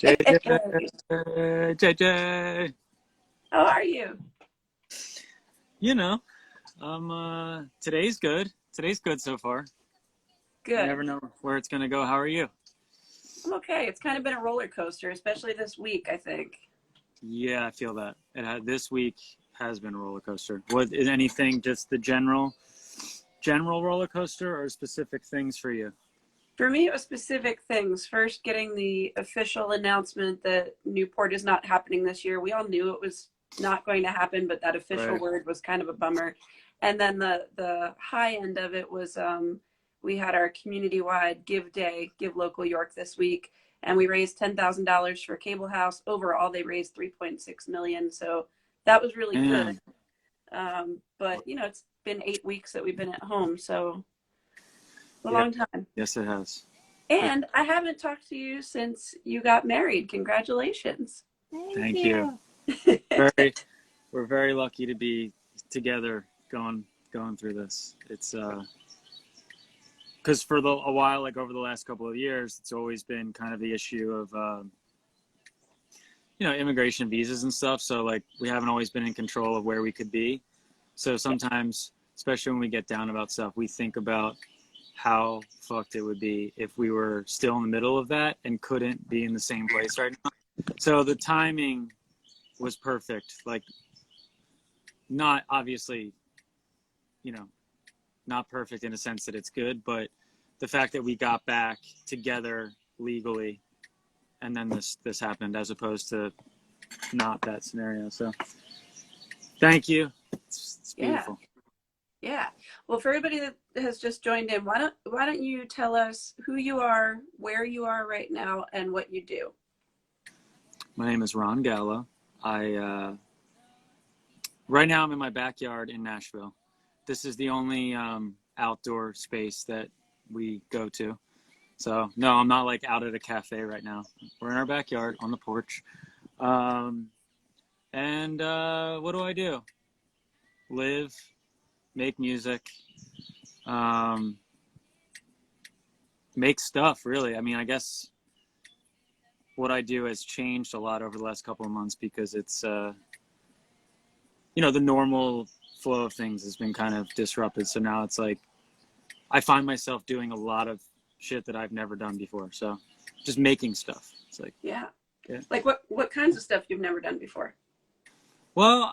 JJ. How are you? You know, today's good. Today's good so far. You Good. never know where it's gonna go. How are you? I'm okay. It's kind of been a roller coaster, especially this week, I think. Yeah, I feel that. This week has been a roller coaster. What is anything just the general roller coaster or specific things for you? For me, it was specific things. First, getting the official announcement that Newport is not happening this year. We all knew it was not going to happen, but that official Right. word was kind of a bummer. And then the high end of it was we had our community-wide Give Day, Give Local York this week, and we raised $10,000 for Cable House. Overall, they raised 3.6 million. So that was really good. Man, But it's been 8 weeks that we've been at home, so a yeah, long time. yes, it has. And I haven't talked to you since you got married. Congratulations. Thank you. Very, we're very lucky to be together going through this. It's because for a while, like over the last couple of years, it's always been kind of the issue of immigration visas and stuff. So like we haven't always been in control of where we could be. So sometimes, especially when we get down about stuff, we think about how fucked it would be if we were still in the middle of that and couldn't be in the same place right now. So the timing was perfect. Like, not obviously, not perfect in a sense that it's good, but the fact that we got back together legally and then this happened as opposed to not that scenario. So thank you. It's beautiful. Yeah. Well, for everybody that has just joined in, why don't you tell us who you are, where you are right now, and what you do? My name is Ron Gallo. Right now I'm in my backyard in Nashville. This is the only outdoor space that we go to. So no, I'm not like out at a cafe right now. We're in our backyard on the porch. And what do I do? Live, make music, make stuff, really. I mean, I guess what I do has changed a lot over the last couple of months because it's, the normal flow of things has been kind of disrupted. So now it's like, I find myself doing a lot of shit that I've never done before. So just making stuff. It's like, yeah. Yeah. Like what kinds of stuff you've never done before? Well,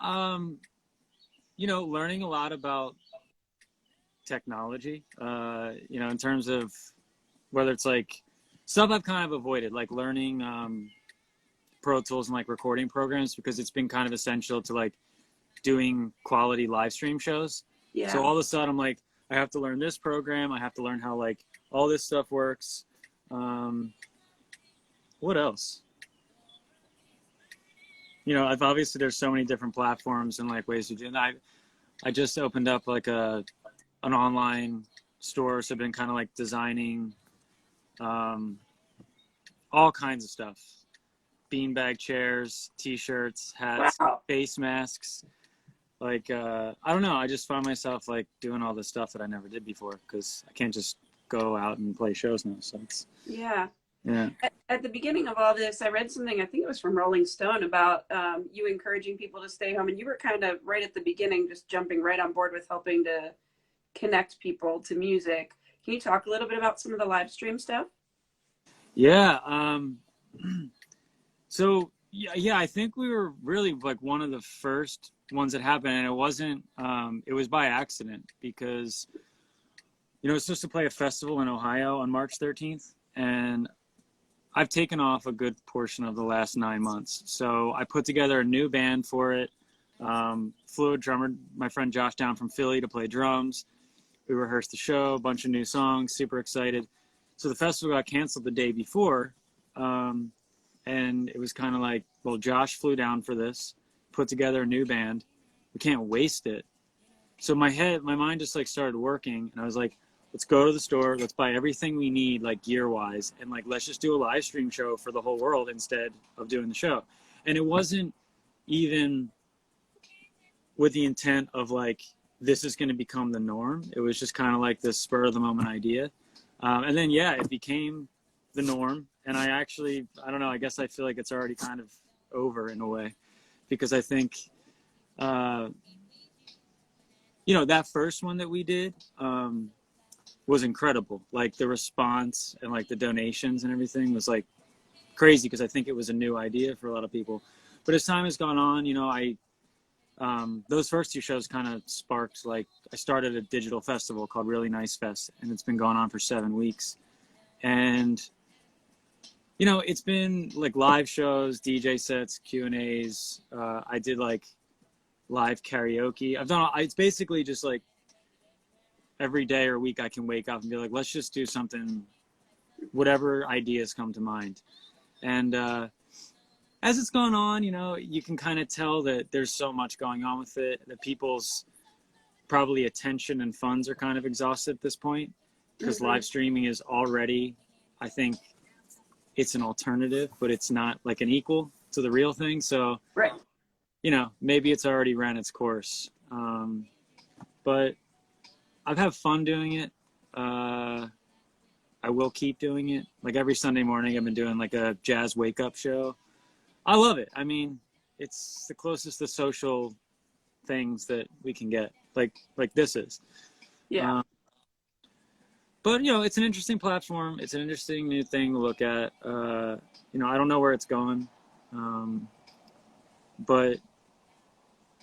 learning a lot about technology, in terms of whether it's like stuff I've kind of avoided, like learning Pro Tools and like recording programs, because it's been kind of essential to like doing quality live stream shows. Yeah. So all of a sudden I'm like, I have to learn this program. I have to learn how like all this stuff works. What else? I've obviously there's so many different platforms and like ways to do. And I just opened up like an online store, so I've been kind of like designing all kinds of stuff: beanbag chairs, t-shirts, hats, Wow. face masks. Like I don't know. I just find myself like doing all this stuff that I never did before because I can't just go out and play shows now. So it's Yeah. yeah. At the beginning of all this, I read something, I think it was from Rolling Stone, about you encouraging people to stay home. And you were kind of right at the beginning, just jumping right on board with helping to connect people to music. Can you talk a little bit about some of the live stream stuff? Yeah. So yeah, I think we were really like one of the first ones that happened, and it wasn't. It was by accident because it's supposed to play a festival in Ohio on March 13th, and I've taken off a good portion of the last 9 months. So I put together a new band for it. Flew a drummer, my friend Josh, down from Philly to play drums. We rehearsed the show, a bunch of new songs, super excited. So the festival got canceled the day before. And it was kind of like, well, Josh flew down for this, put together a new band. We can't waste it. So my mind just like started working, and I was like, let's go to the store, let's buy everything we need, like gear wise, and like let's just do a live stream show for the whole world instead of doing the show. And it wasn't even with the intent of like, this is going to become the norm. It was just kind of like this spur of the moment idea. And then, yeah, it became the norm. And I don't know, I guess I feel like it's already kind of over in a way, because I think, that first one that we did was incredible. Like the response and like the donations and everything was like crazy, because I think it was a new idea for a lot of people. But as time has gone on, those first two shows kind of sparked, like, I started a digital festival called Really Nice Fest, and it's been going on for 7 weeks. And, it's been like live shows, DJ sets, Q&As. I did like live karaoke. It's basically just like every day or week I can wake up and be like, let's just do something, whatever ideas come to mind. And as it's gone on, you can kind of tell that there's so much going on with it, that people's probably attention and funds are kind of exhausted at this point, because live streaming is already, I think it's an alternative, but it's not like an equal to the real thing. So, right. Maybe it's already ran its course. But I've had fun doing it. I will keep doing it. Like every Sunday morning, I've been doing like a jazz wake up show. I love it. I mean, it's the closest to social things that we can get, like this is. Yeah. But, it's an interesting platform. It's an interesting new thing to look at. I don't know where it's going. But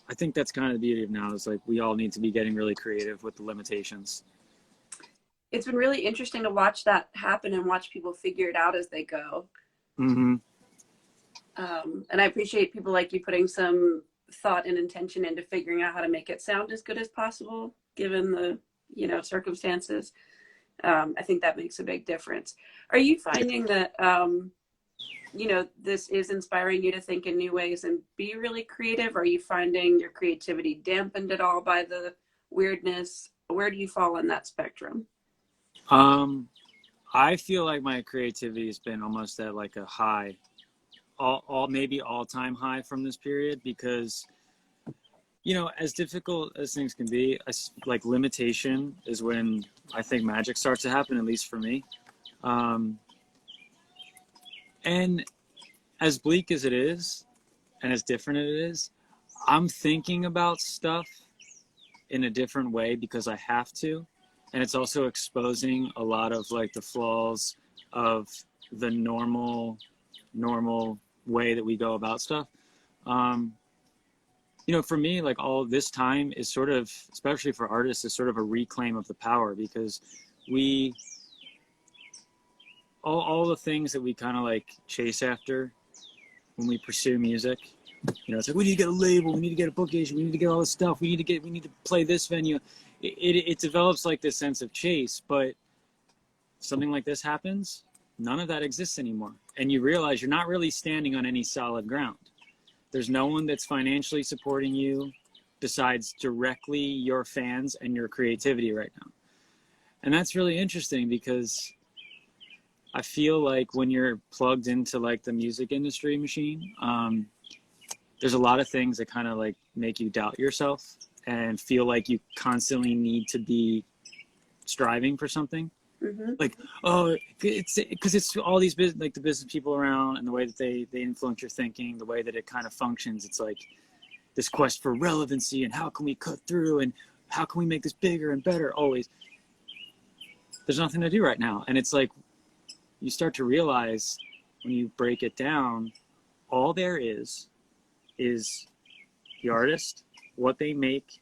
I think that's kind of the beauty of now, is like we all need to be getting really creative with the limitations. It's been really interesting to watch that happen and watch people figure it out as they go. Mm-hmm. And I appreciate people like you putting some thought and intention into figuring out how to make it sound as good as possible, given the, circumstances. I think that makes a big difference. Are you finding that, this is inspiring you to think in new ways and be really creative? Are you finding your creativity dampened at all by the weirdness? Where do you fall on that spectrum? I feel like my creativity has been almost at like a high, maybe all-time high from this period, because, as difficult as things can be, like limitation is when I think magic starts to happen, at least for me. And as bleak as it is, and as different as it is, I'm thinking about stuff in a different way because I have to. And it's also exposing a lot of like the flaws of the normal way that we go about stuff. For me, like all this time is sort of, especially for artists, is sort of a reclaim of the power, because all the things that we kind of like chase after when we pursue music, it's like, we need to get a label, we need to get a book agent, we need to get all this stuff, we need to play this venue. It develops like this sense of chase, but something like this happens, none of that exists anymore. And you realize you're not really standing on any solid ground. There's no one that's financially supporting you besides directly your fans and your creativity right now. And that's really interesting, because I feel like when you're plugged into like the music industry machine, there's a lot of things that kind of like make you doubt yourself and feel like you constantly need to be striving for something. Mm-hmm. Like, it's because it's all these the business people around, and the way that they influence your thinking, the way that it kind of functions. It's like this quest for relevancy, and how can we cut through, and how can we make this bigger and better? Always. There's nothing to do right now. And it's like, you start to realize when you break it down, all there is the artist, what they make,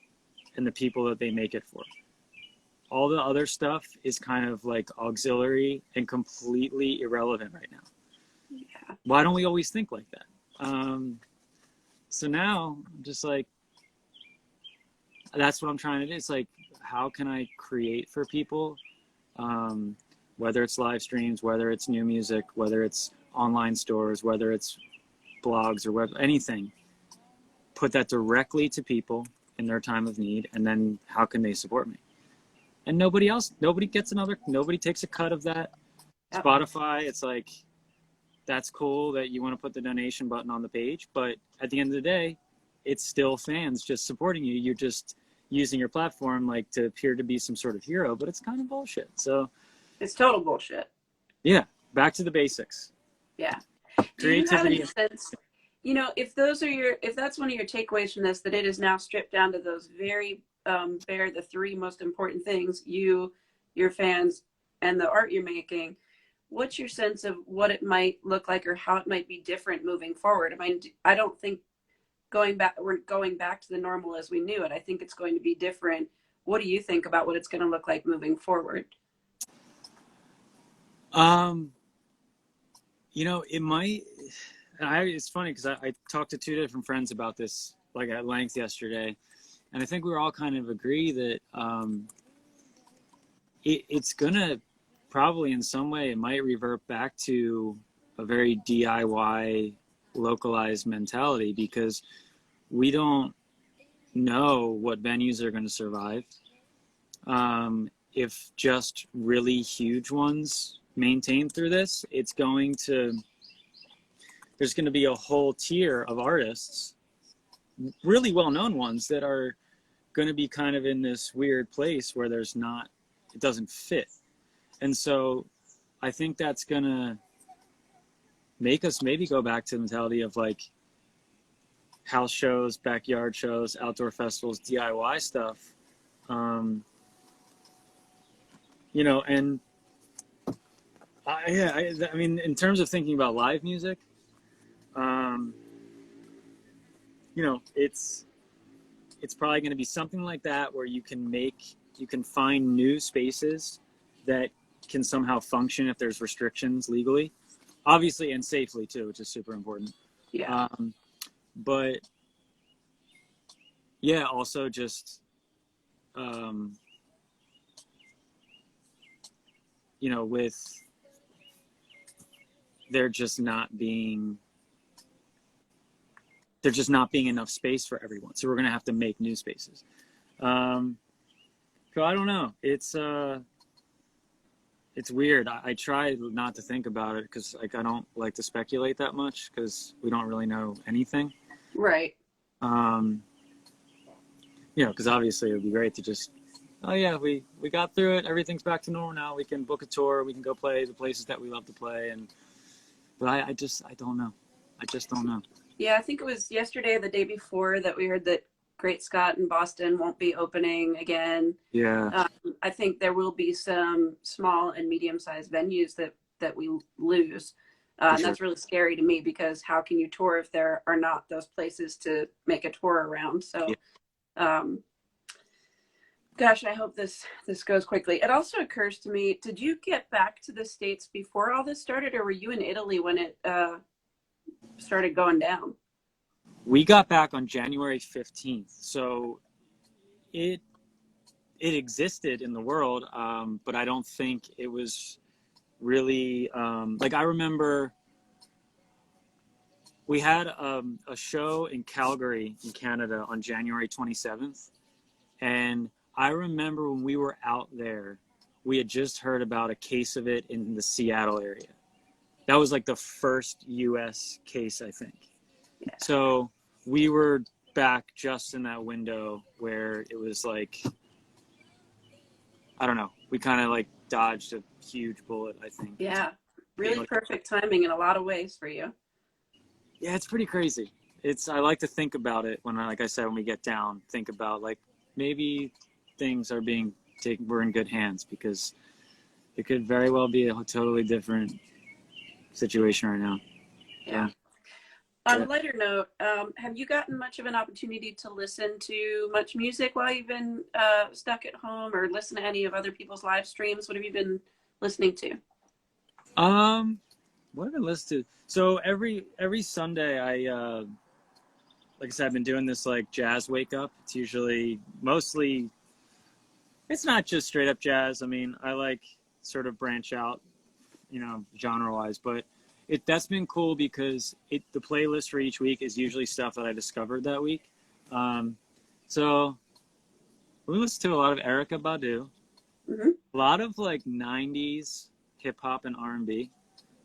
and the people that they make it for. All the other stuff is kind of like auxiliary and completely irrelevant right now. Yeah. Why don't we always think like that? So now I'm just like, that's what I'm trying to do. It's like, how can I create for people? Whether it's live streams, whether it's new music, whether it's online stores, whether it's blogs or anything, put that directly to people in their time of need, and then how can they support me? And nobody takes a cut of that. Yep. Spotify, it's like, that's cool that you want to put the donation button on the page, but at the end of the day, it's still fans just supporting you. You're just using your platform like to appear to be some sort of hero, but it's kind of bullshit. So it's total bullshit. Yeah, back to the basics. Yeah. Do you have any Creativity. sense, if that's one of your takeaways from this, that it is now stripped down to those very bare, the three most important things, you, your fans, and the art you're making, what's your sense of what it might look like or how it might be different moving forward? I mean, I don't think we're going back to the normal as we knew it. I think it's going to be different. What do you think about what it's going to look like moving forward? It might. It's funny because I talked to two different friends about this like at length yesterday, and I think we were all kind of agree that it's gonna probably in some way it might revert back to a very DIY localized mentality because we don't know what venues are going to survive. If just really huge ones maintain through this, there's going to be a whole tier of artists, really well-known ones, that are going to be kind of in this weird place where it doesn't fit. And so I think that's going to make us maybe go back to the mentality of like house shows, backyard shows, outdoor festivals, DIY stuff. And I mean, in terms of thinking about live music, it's probably going to be something like that where you can find new spaces that can somehow function if there's restrictions legally, obviously, and safely too, which is super important. Yeah. But yeah, also just, with there just not being enough space for everyone. So we're going to have to make new spaces. So I don't know. It's weird. I try not to think about it because I don't like to speculate that much because we don't really know anything. Right. Because obviously it would be great to just, oh yeah, we got through it. Everything's back to normal now. We can book a tour. We can go play the places that we love to play. But I don't know. I just don't know. Yeah, I think it was yesterday or the day before that we heard that Great Scott in Boston won't be opening again. Yeah. I think there will be some small and medium-sized venues that we lose. And that's really scary to me because how can you tour if there are not those places to make a tour around? So, gosh, I hope this goes quickly. It also occurs to me, did you get back to the States before all this started, or were you in Italy when it started going down? We got back on January 15th. So it existed in the world, but I don't think it was really like I remember we had a show in Calgary in Canada on January 27th, and I remember when we were out there, we had just heard about a case of it in the Seattle area. That was like the first US case, I think. Yeah. So we were back just in that window where it was like, I don't know, we kind of like dodged a huge bullet, I think. Yeah, really perfect timing in a lot of ways for you. Yeah, it's pretty crazy. I like to think about it when like I said, when we get down, think about like maybe things are being taken, we're in good hands, because it could very well be a totally different situation right now. Yeah. On a lighter note, have you gotten much of an opportunity to listen to much music while you've been stuck at home, or listen to any of other people's live streams? What have you been listening to? What have I listened to? So every Sunday, like I said, I've been doing this like jazz wake up. It's usually mostly, it's not just straight up jazz. I mean, I like sort of branch out, genre wise, but that's been cool because the playlist for each week is usually stuff that I discovered that week. So we listen to a lot of Erykah Badu, a lot of like 90s hip hop and R&B.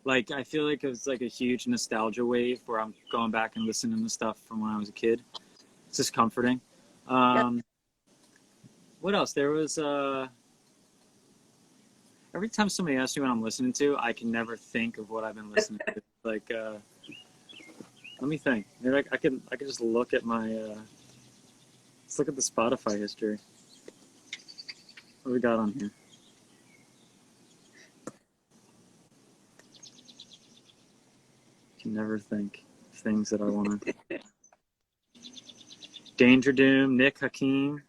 Like, I feel like it was like a huge nostalgia wave where I'm going back and listening to stuff from when I was a kid. It's just comforting. What else? There was, every time somebody asks me what I'm listening to, I can never think of what I've been listening to. Like, let me think. Maybe I could just look at my. Let's look at the Spotify history. What do we got on here? Can never think of things that I want to. Danger Doom, Nick Hakim.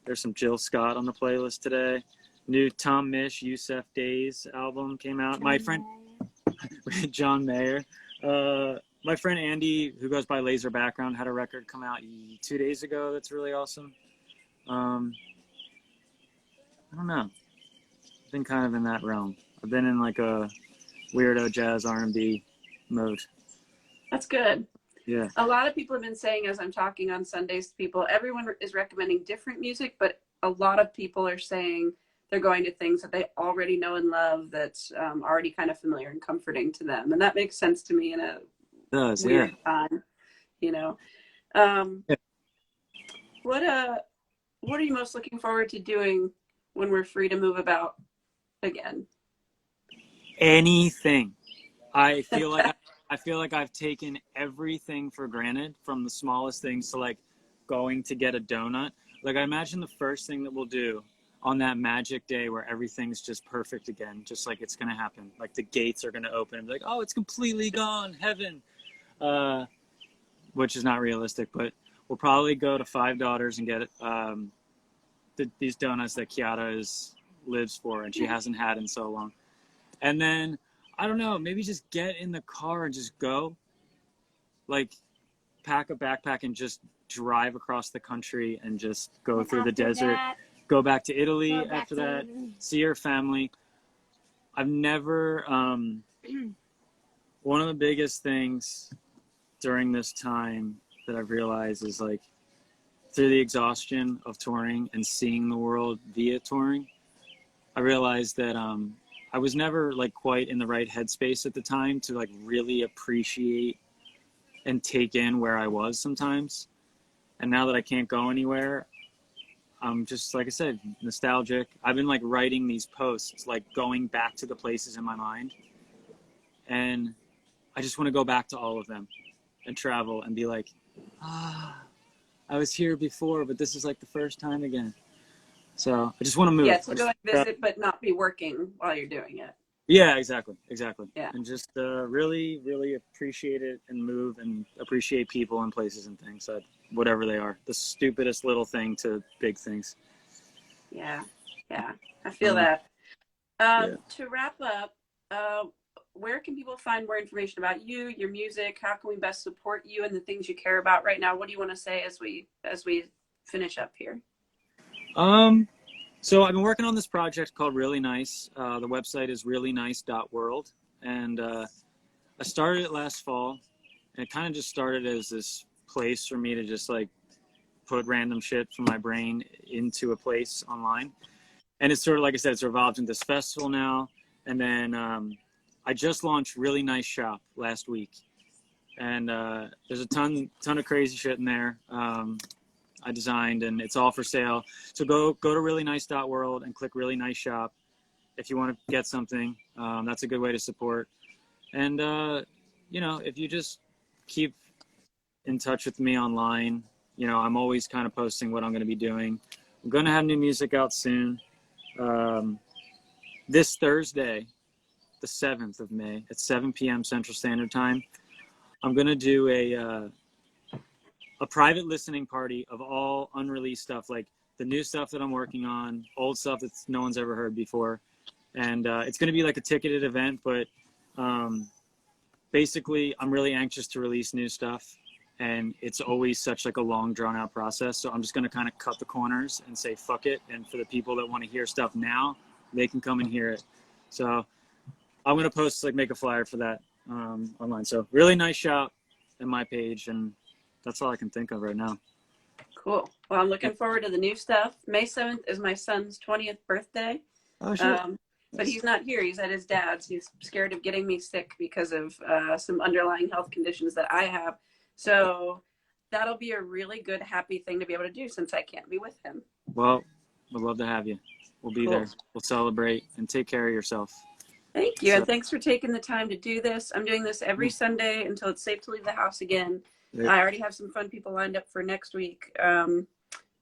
There's some Jill Scott on the playlist today. New Tom Misch, Yusef Days album came out. My friend John Mayer. My friend Andy, who goes by Laser Background, had a record come out 2 days ago that's really awesome. I don't know. I've been kind of in that realm. I've been in like a weirdo jazz R&B mode. That's good. Yeah. A lot of people have been saying, as I'm talking on Sundays to people, everyone is recommending different music, but a lot of people are saying they're going to things that they already know and love, that's already kind of familiar and comforting to them. And that makes sense to me in a weird time, you know. Yeah. What are you most looking forward to doing when we're free to move about again? Anything. I feel like I've taken everything for granted, from the smallest things to like going to get a donut. Like, I imagine the first thing that we'll do on that magic day where everything's just perfect again, just like it's going to happen. Like the gates are going to open and be like, oh, it's completely gone, heaven. Which is not realistic, but we'll probably go to Five Daughters and get these donuts that Kiara lives for, and she hasn't had in so long. And then, I don't know, maybe just get in the car and just go. Like, pack a backpack and just drive across the country and just go through the desert. Go back to Italy after that. See your family. I've never, one of the biggest things during this time that I've realized is, like, through the exhaustion of touring and seeing the world via touring, I realized that I was never like quite in the right headspace at the time to like really appreciate and take in where I was sometimes. And now that I can't go anywhere, I'm just, like I said, nostalgic. I've been like writing these posts, like going back to the places in my mind. And I just want to go back to all of them and travel and be like, I was here before, but this is like the first time again. So I just want to move. Yeah, so go and visit, but not be working while you're doing it. Yeah, exactly. Yeah. And just really, really appreciate it and move and appreciate people and places and things, whatever they are. The stupidest little thing to big things. Yeah, I feel that. To wrap up, where can people find more information about you, your music? How can we best support you and the things you care about right now? What do you want to say as we finish up here? So I've been working on this project called Really Nice. The website is reallynice.world. And I started it last fall. And it kind of just started as this place for me to just like put random shit from my brain into a place online. And it's sort of, like I said, it's evolved into this festival now. And then I just launched Really Nice Shop last week. And there's a ton of crazy shit in there. I designed, and it's all for sale. So go to reallynice.world and click Really Nice Shop if you want to get something. That's a good way to support. And if you just keep in touch with me online, I'm always kind of posting what I'm going to be doing. I'm going to have new music out soon. This Thursday, the 7th of May at 7 p.m. Central Standard Time, I'm going to do a private listening party of all unreleased stuff, like the new stuff that I'm working on, old stuff that no one's ever heard before. And it's going to be like a ticketed event, but basically I'm really anxious to release new stuff. And it's always such like a long drawn out process. So I'm just going to kind of cut the corners and say, fuck it. And for the people that want to hear stuff now, they can come and hear it. So I'm going to post, like, make a flyer for that online. So Really Nice Shop and my page. And that's all I can think of right now. Cool. Well, I'm looking forward to the new stuff. May 7th is my son's 20th birthday. Oh, sure. But he's not here. He's at his dad's. He's scared of getting me sick because of some underlying health conditions that I have. So that'll be a really good, happy thing to be able to do since I can't be with him. Well, we'd love to have you. We'll be there. We'll celebrate and take care of yourself. Thank you. So, And thanks for taking the time to do this. I'm doing this every Sunday until it's safe to leave the house again. yeah. I already have some fun people lined up for next week.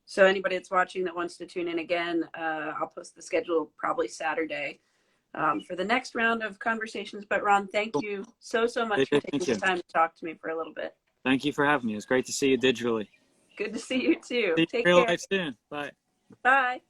So anybody that's watching that wants to tune in again, I'll post the schedule probably Saturday for the next round of conversations. But Ron, thank you so much for taking the time to talk to me for a little bit. Thank you for having me. It's great to see you digitally. Good to see you too. See you in Take real care. life soon. Bye. Bye.